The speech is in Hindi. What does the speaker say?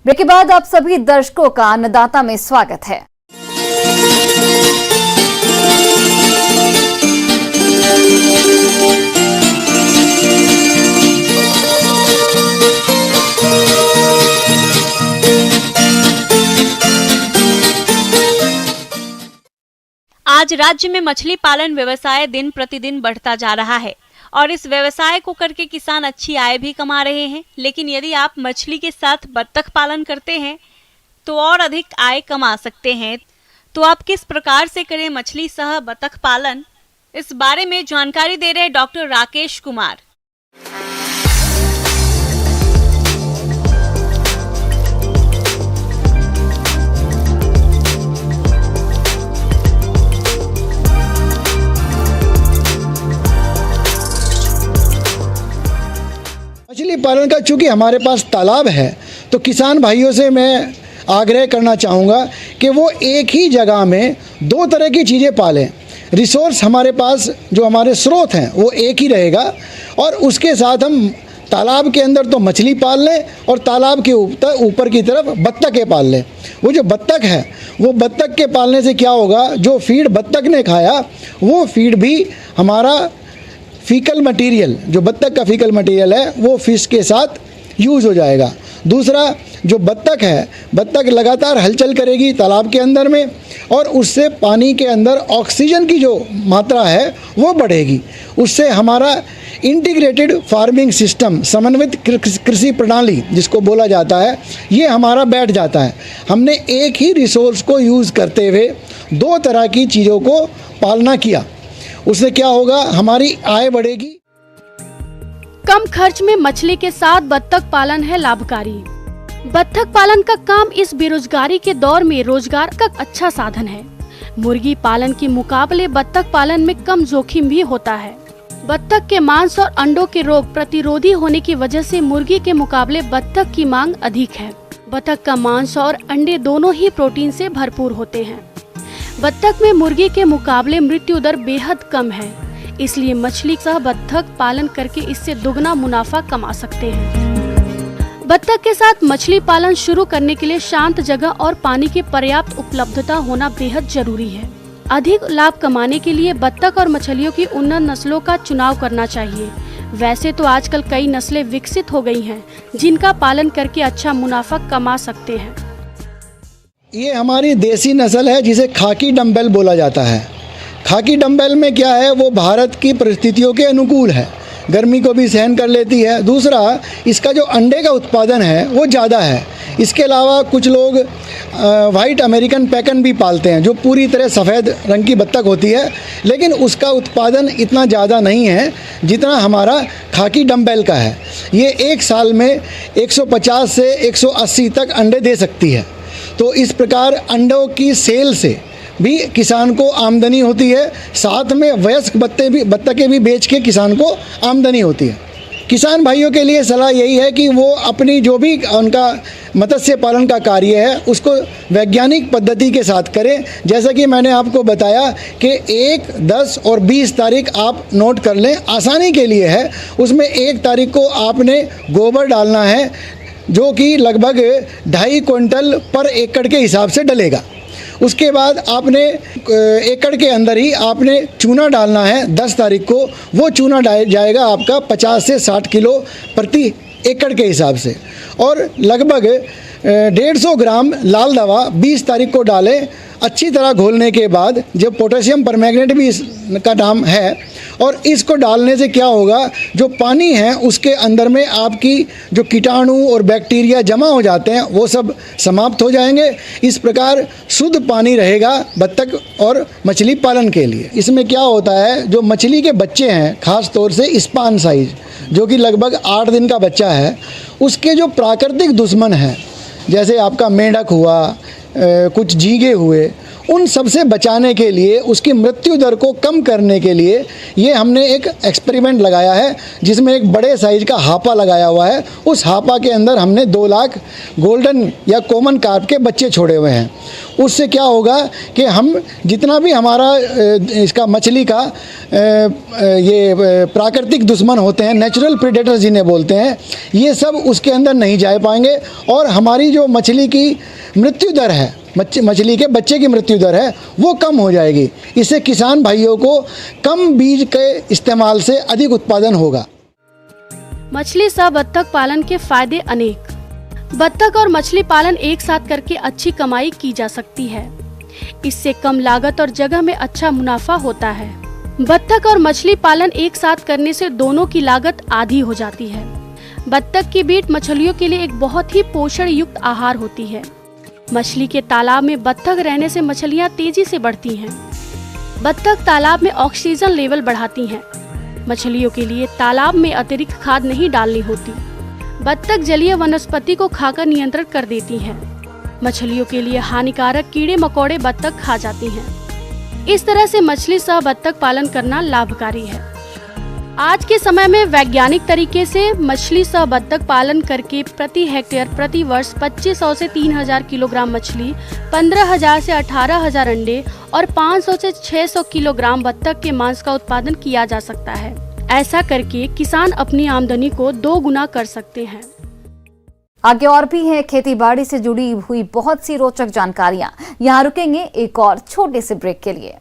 ब्रेक के बाद आप सभी दर्शकों का अन्नदाता में स्वागत है। आज राज्य में मछली पालन व्यवसाय दिन प्रतिदिन बढ़ता जा रहा है और इस व्यवसाय को करके किसान अच्छी आय भी कमा रहे हैं। लेकिन यदि आप मछली के साथ बत्तख पालन करते हैं तो और अधिक आय कमा सकते हैं। तो आप किस प्रकार से करें मछली सह बत्तख पालन, इस बारे में जानकारी दे रहे डॉक्टर राकेश कुमार। मछली पालन का चूँकि हमारे पास तालाब है तो किसान भाइयों से मैं आग्रह करना चाहूँगा कि वो एक ही जगह में दो तरह की चीज़ें पालें। रिसोर्स हमारे पास जो हमारे स्रोत हैं वो एक ही रहेगा और उसके साथ हम तालाब के अंदर तो मछली पाल लें और तालाब के ऊपर की तरफ बत्तखें पाल लें। वो जो बत्तख है वो बत्तख के पालने से क्या होगा, जो फीड बत्तख ने खाया वो फीड भी हमारा फीकल मटेरियल, जो बत्तख का फीकल मटेरियल है वो फिश के साथ यूज़ हो जाएगा। दूसरा, जो बत्तख है, बत्तख लगातार हलचल करेगी तालाब के अंदर में और उससे पानी के अंदर ऑक्सीजन की जो मात्रा है वो बढ़ेगी। उससे हमारा इंटीग्रेटेड फार्मिंग सिस्टम, समन्वित कृषि प्रणाली जिसको बोला जाता है, ये हमारा बैठ जाता है। हमने एक ही रिसोर्स को यूज़ करते हुए दो तरह की चीज़ों को पालना किया। उससे क्या होगा, हमारी आय बढ़ेगी। कम खर्च में मछली के साथ बत्तख पालन है लाभकारी। बत्तख पालन का काम इस बेरोजगारी के दौर में रोजगार का अच्छा साधन है। मुर्गी पालन के मुकाबले बत्तख पालन में कम जोखिम भी होता है। बत्तख के मांस और अंडों के रोग प्रतिरोधी होने की वजह से मुर्गी के मुकाबले बत्तख की मांग अधिक है। बत्तख का मांस और अंडे दोनों ही प्रोटीन से भरपूर होते हैं। बत्तख में मुर्गी के मुकाबले मृत्यु दर बेहद कम है, इसलिए मछली सह बत्तख पालन करके इससे दुगना मुनाफा कमा सकते हैं। बत्तख के साथ मछली पालन शुरू करने के लिए शांत जगह और पानी की पर्याप्त उपलब्धता होना बेहद जरूरी है। अधिक लाभ कमाने के लिए बत्तख और मछलियों की उन्नत नस्लों का चुनाव करना चाहिए। वैसे तो आजकल कई नस्लें विकसित हो गई हैं, जिनका पालन करके अच्छा मुनाफा कमा सकते हैं। ये हमारी देसी नस्ल है जिसे खाकी डम्बेल बोला जाता है। खाकी डम्बेल में क्या है, वो भारत की परिस्थितियों के अनुकूल है, गर्मी को भी सहन कर लेती है। दूसरा, इसका जो अंडे का उत्पादन है वो ज़्यादा है। इसके अलावा कुछ लोग वाइट अमेरिकन पैकन भी पालते हैं, जो पूरी तरह सफ़ेद रंग की बत्तख होती है, लेकिन उसका उत्पादन इतना ज़्यादा नहीं है जितना हमारा खाकी डम्बेल का है। ये एक साल में 150 से 180 तक अंडे दे सकती है। तो इस प्रकार अंडों की सेल से भी किसान को आमदनी होती है, साथ में वयस्क बत्तखें भी बेच के किसान को आमदनी होती है। किसान भाइयों के लिए सलाह यही है कि वो अपनी जो भी उनका मत्स्य पालन का कार्य है उसको वैज्ञानिक पद्धति के साथ करें। जैसा कि मैंने आपको बताया कि 1, 10 और 20 तारीख आप नोट कर लें, आसानी के लिए है। उसमें 1 तारीख को आपने गोबर डालना है, जो कि लगभग 2.5 क्विंटल पर एकड़ के हिसाब से डलेगा। उसके बाद आपने एकड़ के अंदर ही आपने चूना डालना है 10 तारीख को। वो चूना जाएगा आपका 50 से 60 किलो प्रति एकड़ के हिसाब से। और लगभग 150 ग्राम लाल दवा 20 तारीख को डालें। अच्छी तरह घोलने के बाद, जब पोटेशियम परमैंगनेट भी इसका नाम है, और इसको डालने से क्या होगा, जो पानी है उसके अंदर में आपकी जो कीटाणु और बैक्टीरिया जमा हो जाते हैं वो सब समाप्त हो जाएंगे। इस प्रकार शुद्ध पानी रहेगा बत्तख और मछली पालन के लिए। इसमें क्या होता है, जो मछली के बच्चे हैं, ख़ास तौर से स्पान साइज जो कि लगभग 8 दिन का बच्चा है, उसके जो प्राकृतिक दुश्मन हैं, जैसे आपका मेंढक हुआ, कुछ झींगे हुए, उन सबसे बचाने के लिए, उसकी मृत्यु दर को कम करने के लिए ये हमने एक एक्सपेरिमेंट लगाया है, जिसमें एक बड़े साइज का हापा लगाया हुआ है। उस हापा के अंदर हमने 2 लाख गोल्डन या कॉमन कार्प के बच्चे छोड़े हुए हैं। उससे क्या होगा कि हम जितना भी हमारा इसका मछली का ये प्राकृतिक दुश्मन होते हैं, नेचुरल प्रेडेटर्स जिन्हें बोलते हैं, ये सब उसके अंदर नहीं जा पाएंगे और हमारी जो मछली की मृत्यु दर है, मछली के बच्चे की मृत्यु दर है, वो कम हो जाएगी। इससे किसान भाइयों को कम बीज के इस्तेमाल से अधिक उत्पादन होगा। मछली सह बत्तख पालन के फायदे अनेक। बत्तख और मछली पालन एक साथ करके अच्छी कमाई की जा सकती है। इससे कम लागत और जगह में अच्छा मुनाफा होता है। बत्तख और मछली पालन एक साथ करने से दोनों की लागत आधी हो जाती है। बत्तख की बीट मछलियों के लिए एक बहुत ही पोषण युक्त आहार होती है। मछली के तालाब में बत्तख रहने से मछलियां तेजी से बढ़ती हैं। बत्तख तालाब में ऑक्सीजन लेवल बढ़ाती हैं। मछलियों के लिए तालाब में अतिरिक्त खाद नहीं डालनी होती। बत्तख जलीय वनस्पति को खाकर नियंत्रण कर देती हैं। मछलियों के लिए हानिकारक कीड़े मकोड़े बत्तख खा जाती हैं। इस तरह से मछली सह बत्तख पालन करना लाभकारी है। आज के समय में वैज्ञानिक तरीके से मछली सह बत्तख पालन करके प्रति हेक्टेयर प्रति वर्ष 2500 से 3000 किलोग्राम मछली, 15000 से 18000 अंडे और 500 से 600 किलोग्राम बत्तख के मांस का उत्पादन किया जा सकता है। ऐसा करके किसान अपनी आमदनी को 2 गुना कर सकते हैं। आगे और भी है खेती बाड़ी से जुड़ी हुई बहुत सी रोचक जानकारियां। यहाँ रुकेंगे एक और छोटे से ब्रेक के लिए।